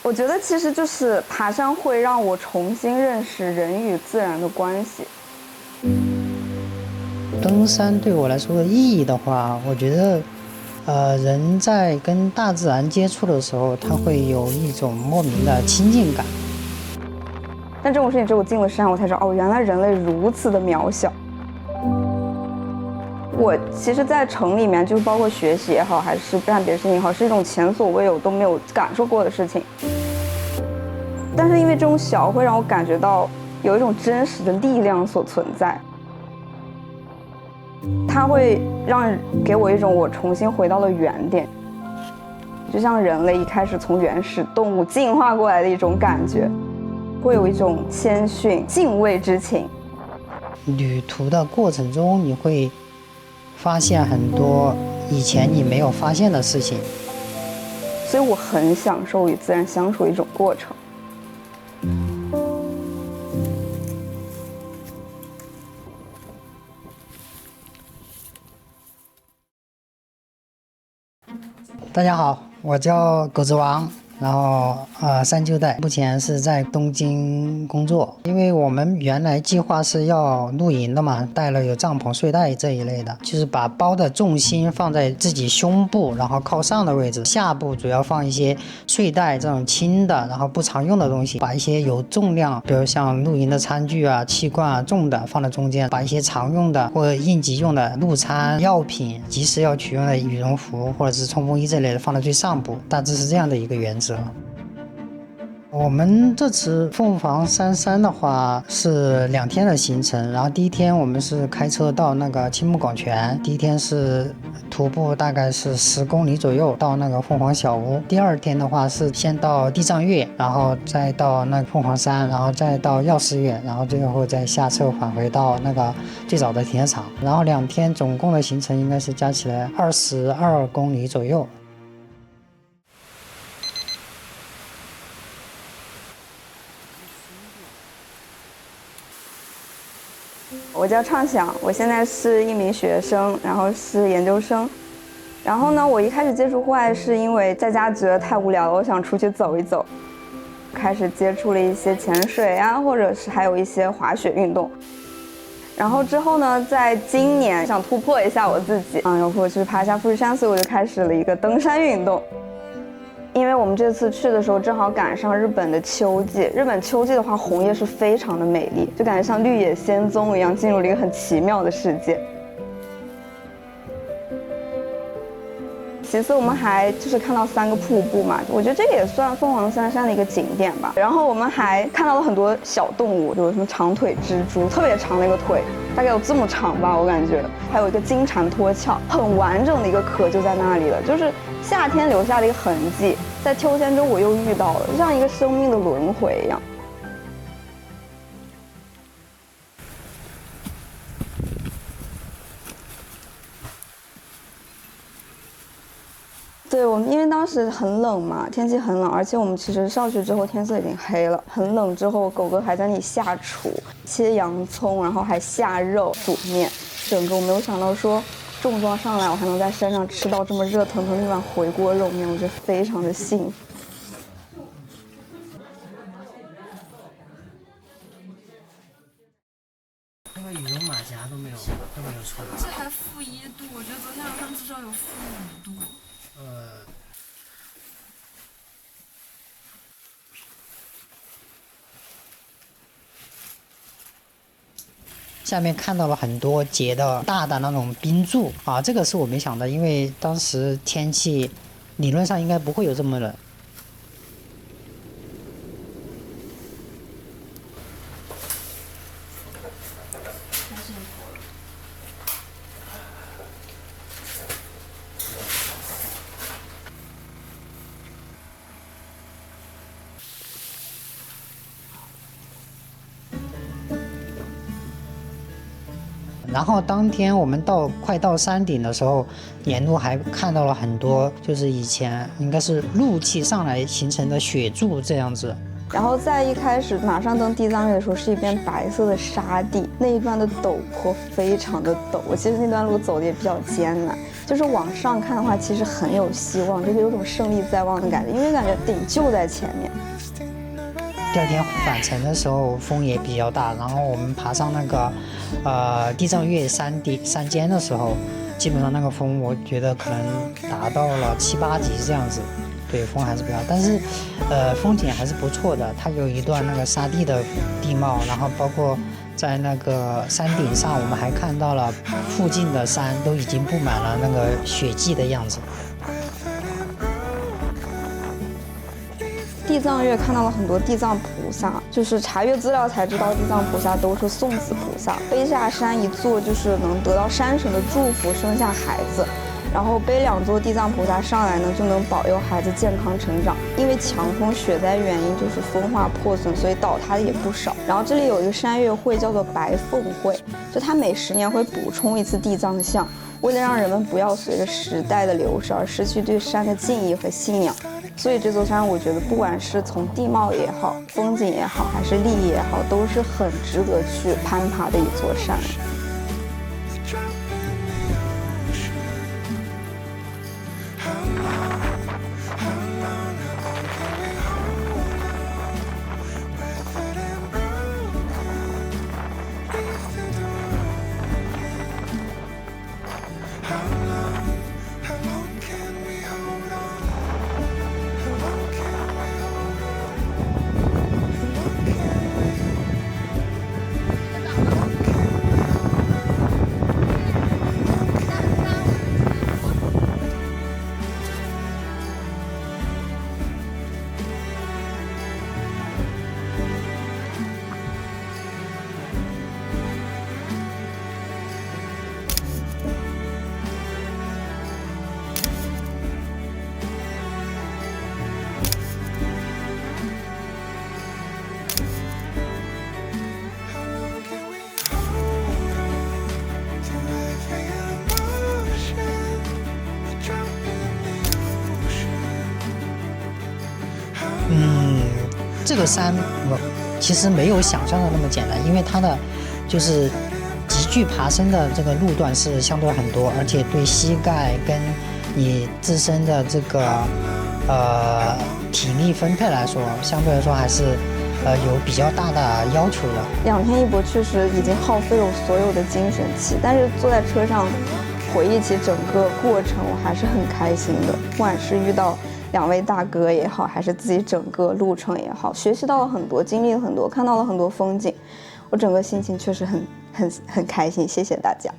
我觉得其实就是爬山会让我重新认识人与自然的关系。登山对我来说的意义的话，我觉得，人在跟大自然接触的时候，他会有一种莫名的亲近感。但这种事情只有进了山，我才知道，哦，原来人类如此的渺小。我其实，在城里面，就是包括学习也好，还是干别的事情也好，是一种前所未有都没有感受过的事情。但是因为这种小，会让我感觉到有一种真实的力量所存在。它会给我一种我重新回到了原点，就像人类一开始从原始动物进化过来的一种感觉，会有一种谦逊、敬畏之情。旅途的过程中，你会发现很多以前你没有发现的事情，所以我很享受与自然相处的一种过程。大家好，我叫狗子王，然后39代，目前是在东京工作。因为我们原来计划是要露营的嘛，带了有帐篷、睡袋这一类的，就是把包的重心放在自己胸部，然后靠上的位置，下部主要放一些睡袋这种轻的，然后不常用的东西，把一些有重量，比如像露营的餐具啊、气罐啊重的放在中间，把一些常用的或者应急用的路餐、药品、及时要取用的羽绒服或者是冲锋衣这类的放在最上部，大致是这样的一个原则。我们这次凤凰山的话是2天的行程，然后第一天我们是开车到那个青木广泉，第一天是徒步大概是10公里左右到那个凤凰小屋。第二天的话是先到地藏岳，然后再到那个凤凰山，然后再到药师岳，然后最后再下车返回到那个最早的停车场。然后2天总共的行程应该是加起来22公里左右。我叫畅想，我现在是一名学生，然后是研究生。然后呢，我一开始接触户外是因为在家觉得太无聊了，我想出去走一走，开始接触了一些潜水啊，或者是还有一些滑雪运动。然后之后呢，在今年想突破一下我自己，然后去爬一下富士山，所以我就开始了一个登山运动。因为我们这次去的时候正好赶上日本的秋季，日本秋季的话，红叶是非常的美丽，就感觉像绿野仙踪一样，进入了一个很奇妙的世界。其次，我们还就是看到3个瀑布嘛，我觉得这个也算凤凰山的一个景点吧。然后我们还看到了很多小动物，有什么长腿蜘蛛，特别长的一个腿，大概有这么长吧，我感觉。还有一个金蝉脱壳，很完整的一个壳就在那里了，就是夏天留下的一个痕迹，在秋天中我又遇到了，就像一个生命的轮回一样。对，我们因为当时很冷嘛，天气很冷，而且我们其实上去之后天色已经黑了，很冷之后，狗哥还在那里下厨，切洋葱，然后还下肉、煮面，整个我没有想到说重装上来，我还能在山上吃到这么热腾腾的一碗回锅肉面，我觉得非常的幸福。那个羽绒马甲都没有穿。这还-1度，我觉得昨天晚上至少有-5度。下面看到了很多结的大的那种冰柱啊，这个是我没想到，因为当时天气理论上应该不会有这么冷。然后当天我们快到山顶的时候，沿路还看到了很多，就是以前应该是陆气上来形成的雪柱这样子。然后在一开始马上登地藏岳的时候，是一片白色的沙地，那一段的陡坡非常的陡，我其实那段路走的也比较艰难，就是往上看的话，其实很有希望，就是有种胜利在望的感觉，因为感觉顶就在前面。第二天返程的时候风也比较大，然后我们爬上那个地藏岳山尖的时候，基本上那个风我觉得可能达到了7、8级这样子，对，风还是比较，但是风景还是不错的。它有一段那个沙地的地貌，然后包括在那个山顶上，我们还看到了附近的山都已经布满了那个雪霁的样子。地藏岳看到了很多地藏菩萨，就是查阅资料才知道地藏菩萨都是送子菩萨，背下山一座就是能得到山神的祝福，生下孩子。然后背2座地藏菩萨上来呢，就能保佑孩子健康成长。因为强风雪灾原因，就是风化破损，所以倒塌的也不少。然后这里有一个山岳会叫做白凤会，就它每10年会补充一次地藏像，为了让人们不要随着时代的流逝而失去对山的敬意和信仰。所以这座山，我觉得不管是从地貌也好，风景也好，还是利益也好，都是很值得去攀爬的一座山。这个山其实没有想象的那么简单，因为它的就是急剧爬升的这个路段是相对很多，而且对膝盖跟你自身的这个体力分配来说，相对来说还是有比较大的要求的。2天一泊确实已经耗费了我所有的精神气，但是坐在车上回忆起整个过程，我还是很开心的。不管是遇到2位大哥也好，还是自己整个路程也好，学习到了很多，经历了很多，看到了很多风景，我整个心情确实很开心。谢谢大家。